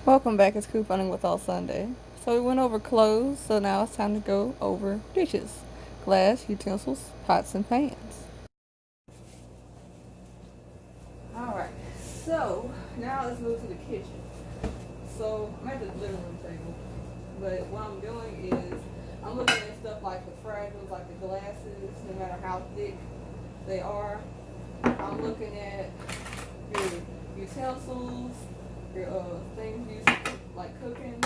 Welcome back. It's couponing with Alsande. So we went over clothes, so now it's time to go over dishes. Glass, utensils, pots, and pans. Alright, so now let's move to the kitchen. So I'm at the living room table, but what I'm doing is I'm looking at stuff like the fragrance, like the glasses, no matter how thick they are. I'm looking at your utensils, your things used like cooking.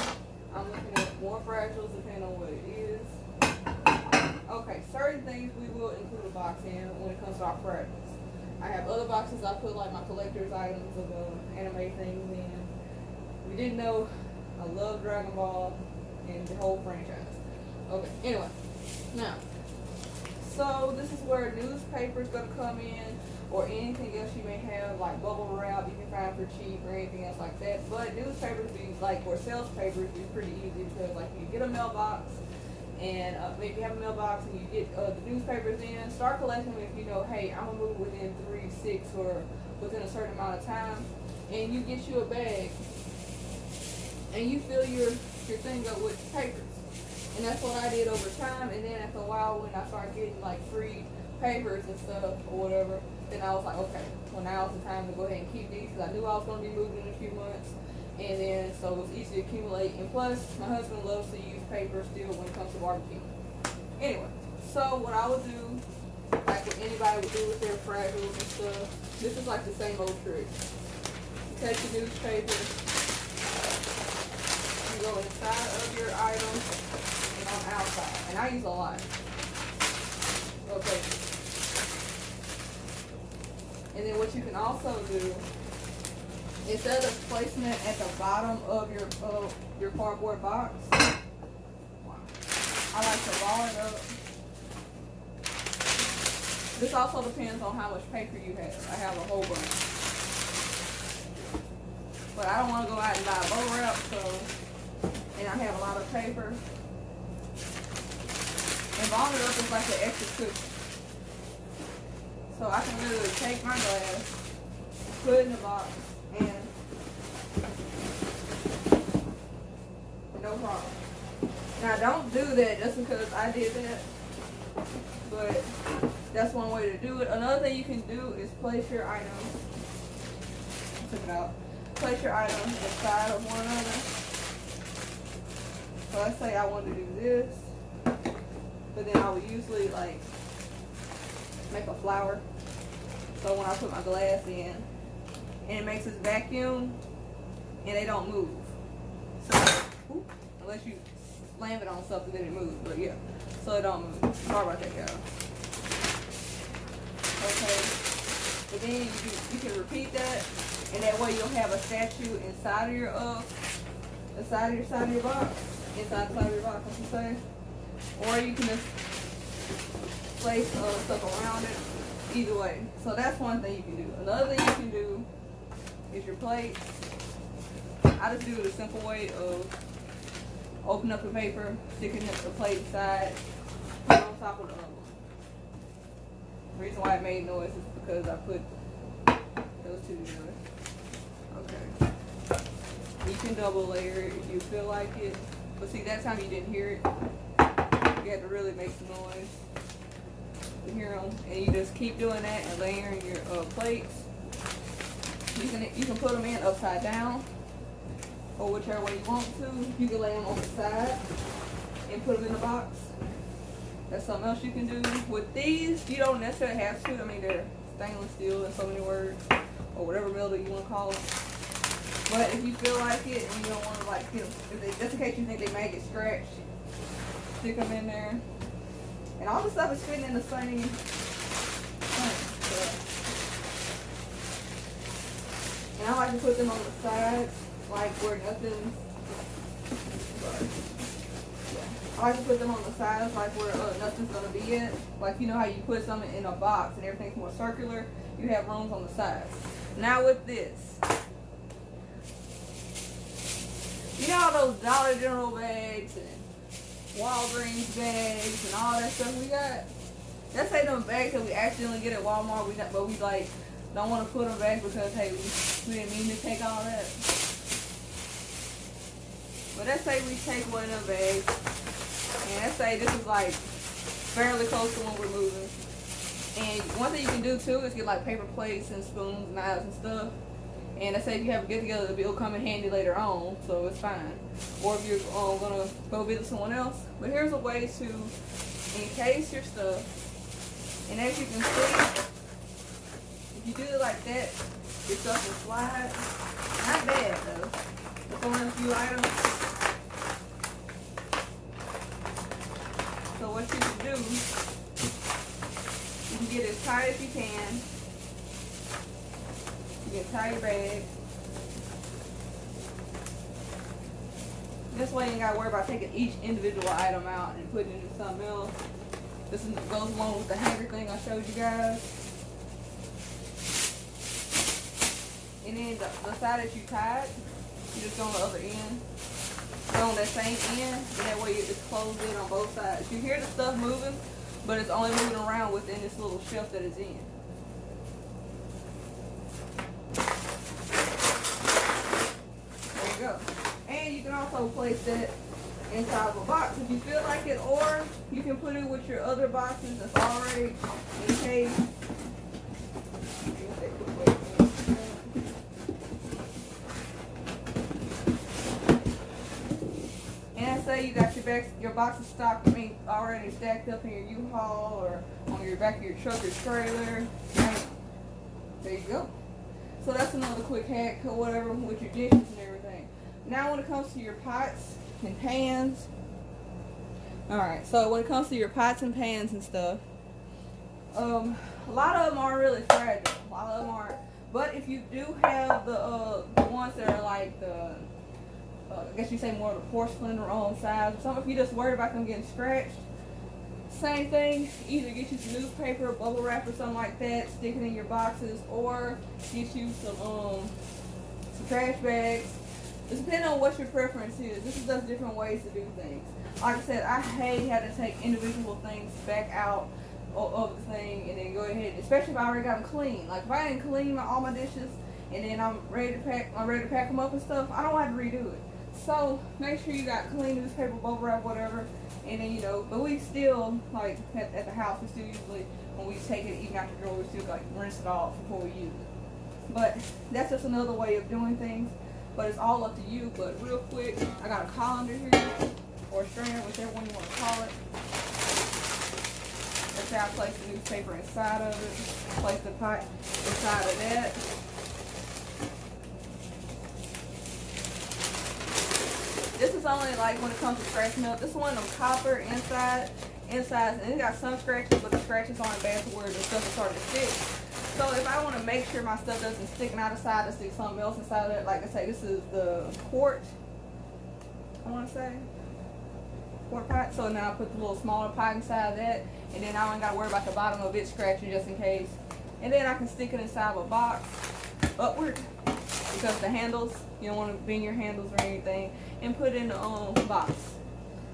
I'm looking at more fragile depending on what it is. Okay, certain things we will include a box in when it comes to our fragments. I have other boxes I put like my collector's items of anime things in. We didn't know I love Dragon Ball and the whole franchise. Okay, anyway, now, so this is where newspapers gonna come in, or anything else you may have, like bubble wrap you can find for cheap or anything else like that. But newspapers be like, or sales papers be pretty easy because like you get a mailbox, and maybe you have a mailbox and you get the newspapers in. Start collecting them if you know, hey, I'm gonna move within 3, 6, or within a certain amount of time, and you get you a bag, and you fill your thing up with papers. And that's what I did over time. And then after a while, when I started getting like free papers and stuff or whatever, then I was like, okay, well now's the time to go ahead and keep these because I knew I was going to be moving in a few months. And then so it was easy to accumulate. And plus, my husband loves to use paper still when it comes to barbecue. Anyway, so what I would do, like what anybody would do with their frazzles and stuff, this is like the same old trick. You take the newspaper, you go inside of your items, on outside, and I use a lot. Okay. And then what you can also do, instead of placing it at the bottom of your cardboard box, I like to ball it up. This also depends on how much paper you have. I have a whole bunch, but I don't want to go out and buy a bubble wrap, so, and I have a lot of paper. And balling it up is like an extra cushion. So I can literally take my glass, put it in the box, and no problem. Now don't do that just because I did that, but that's one way to do it. Another thing you can do is place your items, check it out, place your items inside of one another. So let's say I want to do this. But then I would usually like make a flower. So when I put my glass in, and it makes this vacuum, and they don't move. So unless you slam it on something, then it moves. But yeah, so it don't move. Sorry about that, y'all. Okay. But then you can repeat that, and that way you'll have a statue inside of your side of your box, inside the side of your box, I should say. Or you can just place stuff around it. Either way. So that's one thing you can do. Another thing you can do is your plate. I just do it a simple way of open up the paper, sticking the plate inside, put it on top of the other one. The reason why it made noise is because I put those two together. Okay. You can double layer it if you feel like it. But see, that time you didn't hear it. You have to really make some noise to hear them, and you just keep doing that and layering your plates. You can put them in upside down, or whichever way you want to. You can lay them on the side and put them in the box. That's something else you can do. With these, you don't necessarily have to. I mean, they're stainless steel in so many words, or whatever metal you want to call it. But if you feel like it and you don't want to like, just in case you think they may get scratched, stick them in there, and all the stuff is fitting in the same thing. So. And I like to put them on the sides, like where nothing. I like to put them on the sides, like where nothing's gonna be in. Like you know how you put something in a box and everything's more circular. You have rooms on the sides. Now with this, you know all those Dollar General bags and Walgreens bags and all that stuff we got? Let's say them bags that we accidentally get at Walmart, but we like don't want to put them back because hey, we didn't mean to take all that. But let's say we take one of them bags, and let's say this is like fairly close to when we're moving. And one thing you can do too is get like paper plates and spoons, knives and stuff. And let's say if you have a get together, it'll come in handy later on, so it's fine. Or if you're gonna go visit someone else. But here's a way to encase your stuff. And as you can see, if you do it like that, your stuff will slide. Not bad though. It's only a few items. So what you can do, you can get as tight as you can. You can tie your bag. This way you ain't gotta worry about taking each individual item out and putting it into something else. This goes along with the hanger thing I showed you guys. And then the side that you tied, you just go on the other end. Go on that same end, and that way it's closed in on both sides. You hear the stuff moving, but it's only moving around within this little shelf that it's in. There you go. And you can also place that inside of a box if you feel like it, or you can put it with your other boxes that's already encased. And say you got your boxes stocked, already stacked up in your U-Haul or on your back of your truck or trailer. There you go. So that's another quick hack or whatever with your dishes and everything. Now when it comes to your pots and pans, alright, so when it comes to your pots and pans and stuff, a lot of them aren't really fragile. A lot of them aren't. But if you do have the ones that are like the, I guess you say more of the porcelain or on size or something, if you're just worried about them getting scratched, same thing, either get you some newspaper, bubble wrap or something like that, stick it in your boxes, or get you some trash bags. It's depending on what your preference is. This is just different ways to do things. Like I said, I hate having to take individual things back out of the thing and then go ahead, especially if I already got them clean. Like if I didn't clean all my dishes and then I'm ready to pack them up and stuff, I don't have to redo it. So make sure you got clean newspaper, bubble wrap, whatever, and then but we still like at the house we still usually when we take it even out the drawer we still like rinse it off before we use it. But that's just another way of doing things. But it's all up to you. But real quick, I got a colander here, or a strainer, whichever one you want to call it. That's how I place the newspaper inside of it. Place the pot inside of that. This is only like when it comes to scratching up. This is one of them copper insides, and it got some scratches, but the scratches aren't bad to where the stuff is starting to stick. So if I want to make sure my stuff doesn't stick out of side, to stick something else inside of it, like I say, this is the quart, I want to say, quart pot. So now I put the little smaller pot inside of that, and then I don't got to worry about the bottom of it scratching just in case. And then I can stick it inside of a box, upward, because the handles, you don't want to bend your handles or anything, and put it in the box.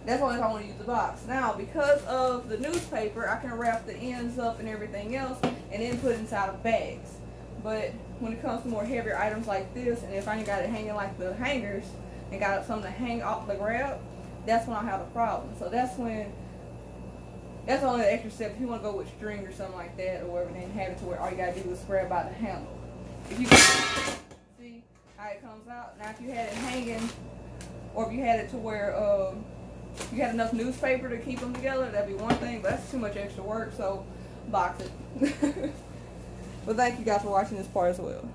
That's only if I want to use the box. Now, because of the newspaper, I can wrap the ends up and everything else and then put it inside of bags. But when it comes to more heavier items like this, and if I ain't got it hanging like the hangers and got something to hang off the grab, that's when I have a problem. So that's only the extra step. If you want to go with string or something like that or whatever, then have it to where all you got to do is grab by the handle. If you can see how it comes out. Now, if you had it hanging, or if you had it to where you had enough newspaper to keep them together, that'd be one thing, but that's too much extra work, so box it. But thank you guys for watching this part as well.